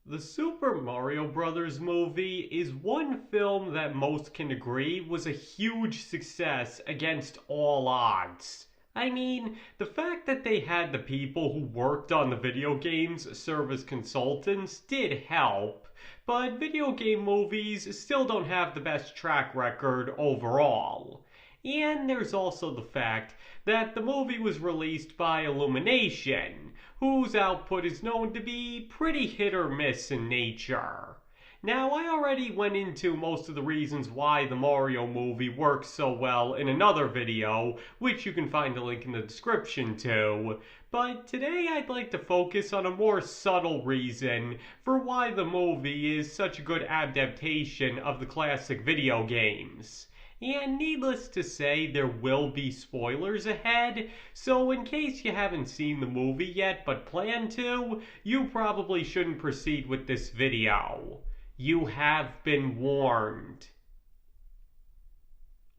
The Super Mario Bros. Movie is one film that most can agree was a huge success against all odds. I mean, the fact that they had the people who worked on the video games serve as consultants did help, but video game movies still don't have the best track record overall. And there's also the fact that the movie was released by Illumination, whose output is known to be pretty hit or miss in nature. Now, I already went into most of the reasons why the Mario movie works so well in another video, which you can find a link in the description to, but today I'd like to focus on a more subtle reason for why the movie is such a good adaptation of the classic video games. And needless to say, there will be spoilers ahead, so in case you haven't seen the movie yet but plan to, you probably shouldn't proceed with this video. You have been warned.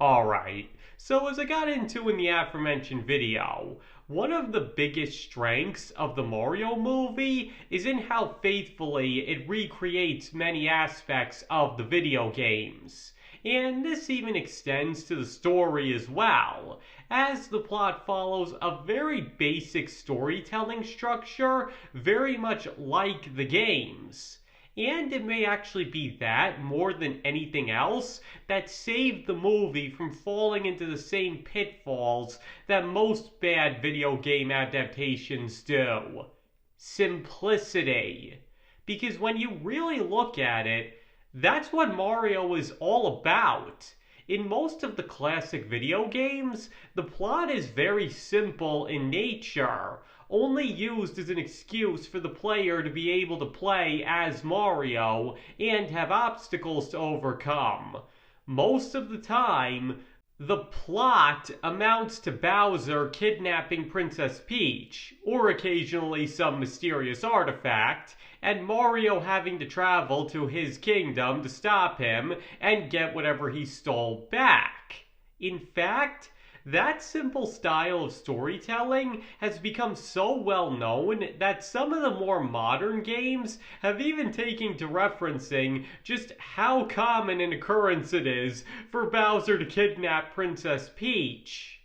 Alright, so as I got into in the aforementioned video, one of the biggest strengths of the Mario movie is in how faithfully it recreates many aspects of the video games. And this even extends to the story as well, as the plot follows a very basic storytelling structure, very much like the games. And it may actually be that, more than anything else, that saved the movie from falling into the same pitfalls that most bad video game adaptations do. Simplicity. Because when you really look at it, that's what Mario is all about. In most of the classic video games, the plot is very simple in nature, only used as an excuse for the player to be able to play as Mario and have obstacles to overcome. Most of the time, the plot amounts to Bowser kidnapping Princess Peach, or occasionally some mysterious artifact, and Mario having to travel to his kingdom to stop him and get whatever he stole back. In fact, that simple style of storytelling has become so well known that some of the more modern games have even taken to referencing just how common an occurrence it is for Bowser to kidnap Princess Peach.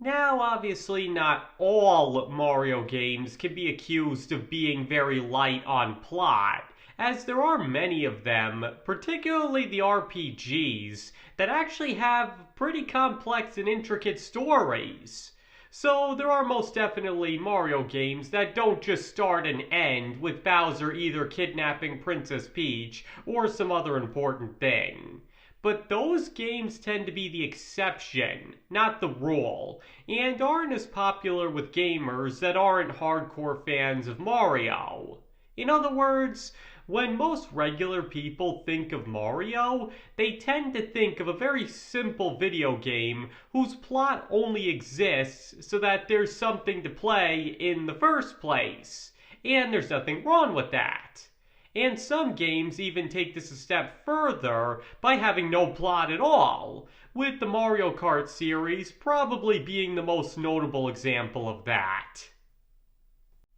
Now, obviously, not all Mario games can be accused of being very light on plot, as there are many of them, particularly the RPGs, that actually have pretty complex and intricate stories. So there are most definitely Mario games that don't just start and end with Bowser either kidnapping Princess Peach or some other important thing. But those games tend to be the exception, not the rule, and aren't as popular with gamers that aren't hardcore fans of Mario. In other words, when most regular people think of Mario, they tend to think of a very simple video game whose plot only exists so that there's something to play in the first place. And there's nothing wrong with that. And some games even take this a step further by having no plot at all, with the Mario Kart series probably being the most notable example of that.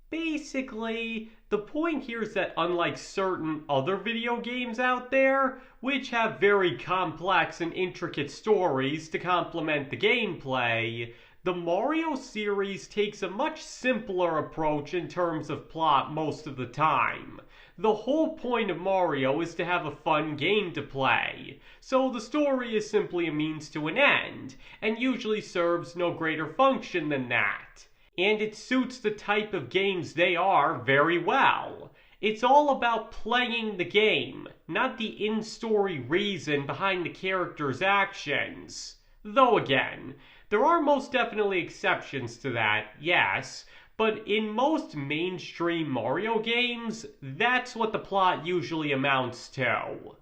Basically, the point here is that unlike certain other video games out there, which have very complex and intricate stories to complement the gameplay, the Mario series takes a much simpler approach in terms of plot most of the time. The whole point of Mario is to have a fun game to play, so the story is simply a means to an end, and usually serves no greater function than that. And it suits the type of games they are very well. It's all about playing the game, not the in-story reason behind the character's actions. Though again, there are most definitely exceptions to that, yes, but in most mainstream Mario games, that's what the plot usually amounts to.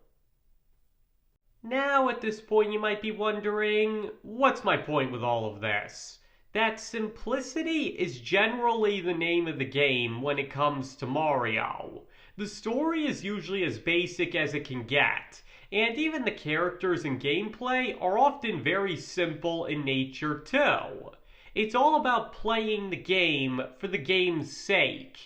Now at this point you might be wondering, what's my point with all of this? That simplicity is generally the name of the game when it comes to Mario. The story is usually as basic as it can get, and even the characters and gameplay are often very simple in nature too. It's all about playing the game for the game's sake.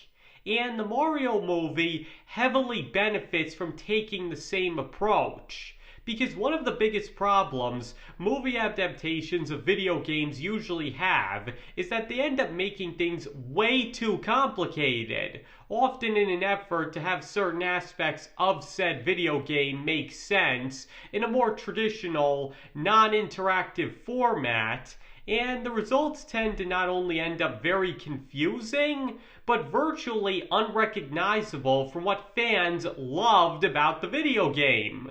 and the Mario movie heavily benefits from taking the same approach. Because one of the biggest problems movie adaptations of video games usually have is that they end up making things way too complicated, often in an effort to have certain aspects of said video game make sense in a more traditional, non-interactive format, and the results tend to not only end up very confusing, but virtually unrecognizable from what fans loved about the video game.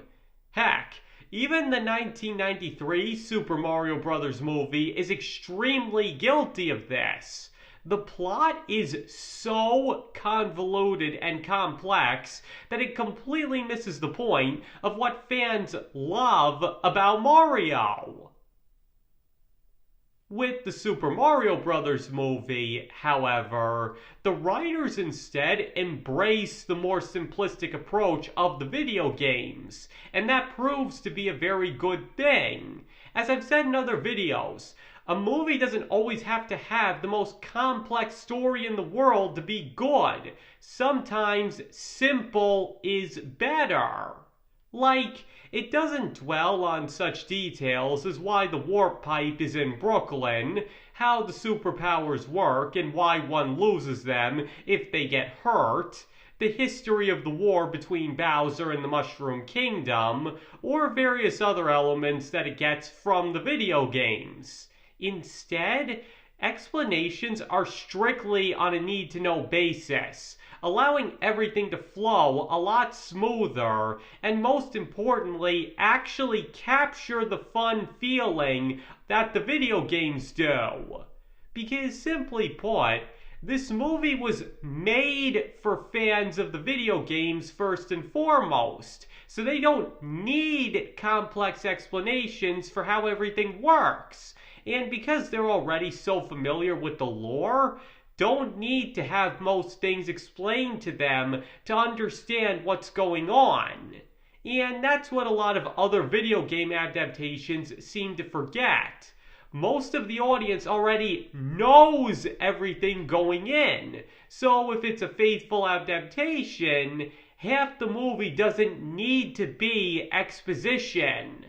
Heck, even the 1993 Super Mario Bros. Movie is extremely guilty of this. The plot is so convoluted and complex that it completely misses the point of what fans love about Mario. With the Super Mario Bros. Movie, however, the writers instead embrace the more simplistic approach of the video games, and that proves to be a very good thing. As I've said in other videos, a movie doesn't always have to have the most complex story in the world to be good. Sometimes simple is better. Like, it doesn't dwell on such details as why the warp pipe is in Brooklyn, how the superpowers work and why one loses them if they get hurt, the history of the war between Bowser and the Mushroom Kingdom, or various other elements that it gets from the video games. Instead, explanations are strictly on a need-to-know basis, allowing everything to flow a lot smoother, and most importantly, actually capture the fun feeling that the video games do. Because simply put, this movie was made for fans of the video games first and foremost, so they don't need complex explanations for how everything works. And because they're already so familiar with the lore, don't need to have most things explained to them to understand what's going on. And that's what a lot of other video game adaptations seem to forget. Most of the audience already knows everything going in, so if it's a faithful adaptation, half the movie doesn't need to be exposition.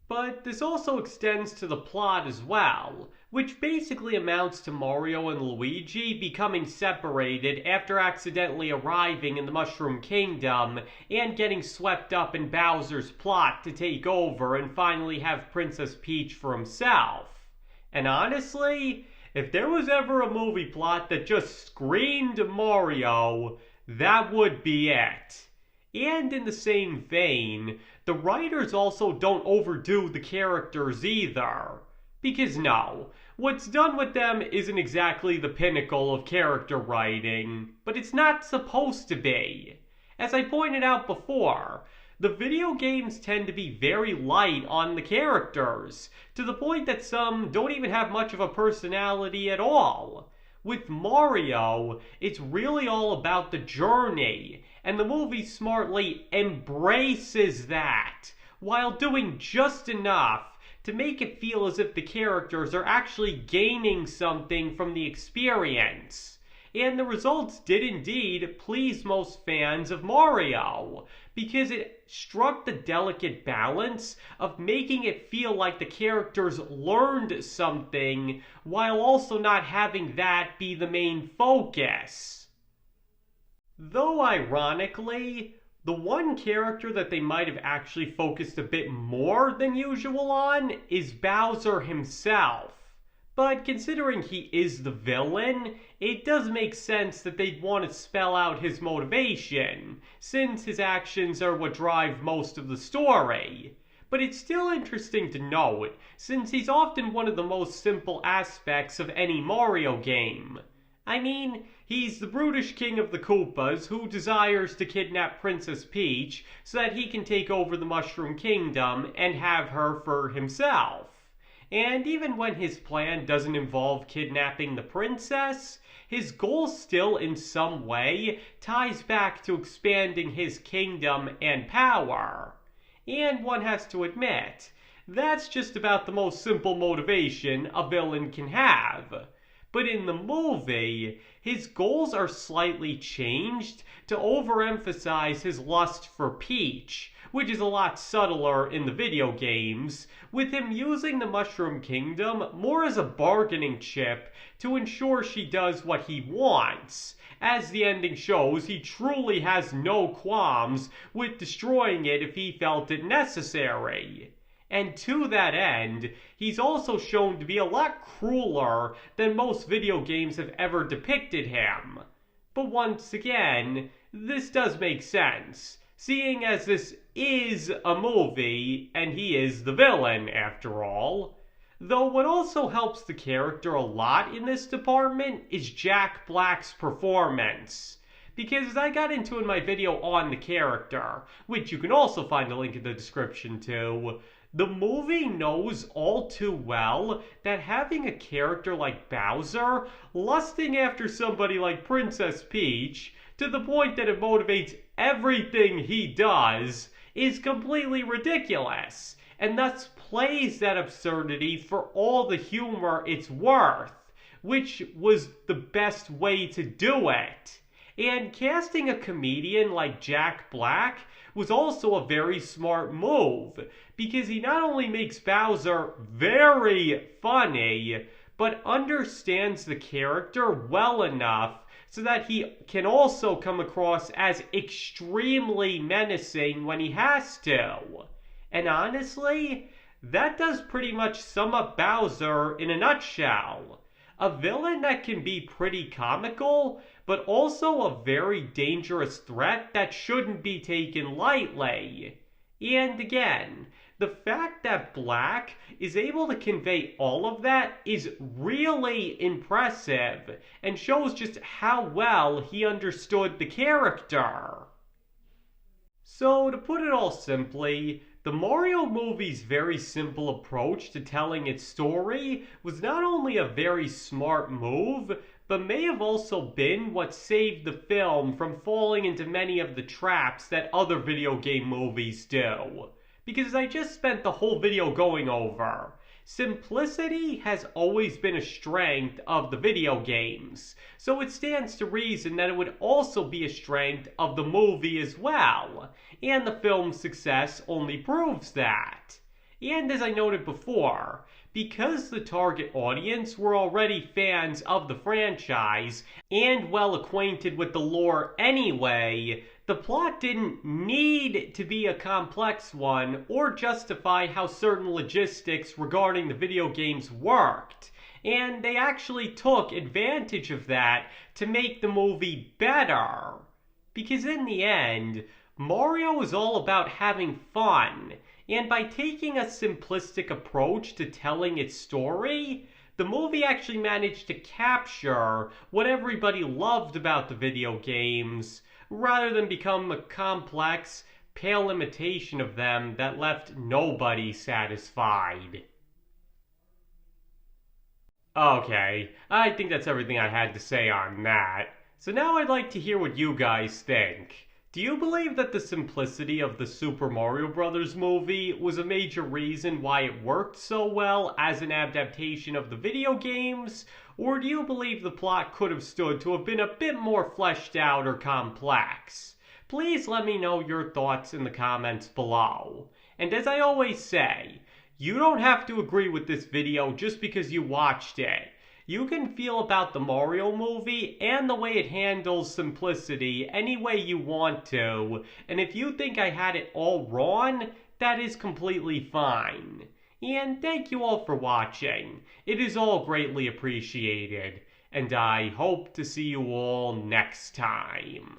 But this also extends to the plot as well, which basically amounts to Mario and Luigi becoming separated after accidentally arriving in the Mushroom Kingdom and getting swept up in Bowser's plot to take over and finally have Princess Peach for himself. And honestly, if there was ever a movie plot that just screamed Mario, that would be it. And in the same vein, the writers also don't overdo the characters either. Because no, what's done with them isn't exactly the pinnacle of character writing, but it's not supposed to be. As I pointed out before, the video games tend to be very light on the characters, to the point that some don't even have much of a personality at all. With Mario, it's really all about the journey, and the movie smartly embraces that, while doing just enough to make it feel as if the characters are actually gaining something from the experience. And the results did indeed please most fans of Mario, because it struck the delicate balance of making it feel like the characters learned something, while also not having that be the main focus. Though ironically, the one character that they might have actually focused a bit more than usual on is Bowser himself. But considering he is the villain, it does make sense that they'd want to spell out his motivation, since his actions are what drive most of the story. But it's still interesting to note, since he's often one of the most simple aspects of any Mario game. I mean, he's the brutish king of the Koopas who desires to kidnap Princess Peach so that he can take over the Mushroom Kingdom and have her for himself. And even when his plan doesn't involve kidnapping the princess, his goal still in some way ties back to expanding his kingdom and power. And one has to admit, that's just about the most simple motivation a villain can have. But in the movie, his goals are slightly changed to overemphasize his lust for Peach, which is a lot subtler in the video games, with him using the Mushroom Kingdom more as a bargaining chip to ensure she does what he wants. As the ending shows, he truly has no qualms with destroying it if he felt it necessary. And to that end, he's also shown to be a lot crueler than most video games have ever depicted him. But once again, this does make sense, seeing as this is a movie and he is the villain after all. Though what also helps the character a lot in this department is Jack Black's performance. Because as I got into in my video on the character, which you can also find a link in the description to, the movie knows all too well that having a character like Bowser lusting after somebody like Princess Peach to the point that it motivates everything he does is completely ridiculous, and thus plays that absurdity for all the humor it's worth, which was the best way to do it. And casting a comedian like Jack Black was also a very smart move, because he not only makes Bowser very funny, but understands the character well enough so that he can also come across as extremely menacing when he has to. And honestly, that does pretty much sum up Bowser in a nutshell. A villain that can be pretty comical, but also a very dangerous threat that shouldn't be taken lightly. And again, the fact that Black is able to convey all of that is really impressive and shows just how well he understood the character. So to put it all simply, the Mario movie's very simple approach to telling its story was not only a very smart move, but may have also been what saved the film from falling into many of the traps that other video game movies do. Because as I just spent the whole video going over, simplicity has always been a strength of the video games, so it stands to reason that it would also be a strength of the movie as well, and the film's success only proves that. And as I noted before, because the target audience were already fans of the franchise and well acquainted with the lore anyway, the plot didn't need to be a complex one or justify how certain logistics regarding the video games worked. And they actually took advantage of that to make the movie better. Because in the end, Mario is all about having fun, and by taking a simplistic approach to telling its story, the movie actually managed to capture what everybody loved about the video games, rather than become a complex, pale imitation of them that left nobody satisfied. Okay, I think that's everything I had to say on that. So now I'd like to hear what you guys think. Do you believe that the simplicity of the Super Mario Bros. Movie was a major reason why it worked so well as an adaptation of the video games? Or do you believe the plot could have stood to have been a bit more fleshed out or complex? Please let me know your thoughts in the comments below. And as I always say, you don't have to agree with this video just because you watched it. You can feel about the Mario movie and the way it handles simplicity any way you want to, and if you think I had it all wrong, that is completely fine. And thank you all for watching. It is all greatly appreciated, and I hope to see you all next time.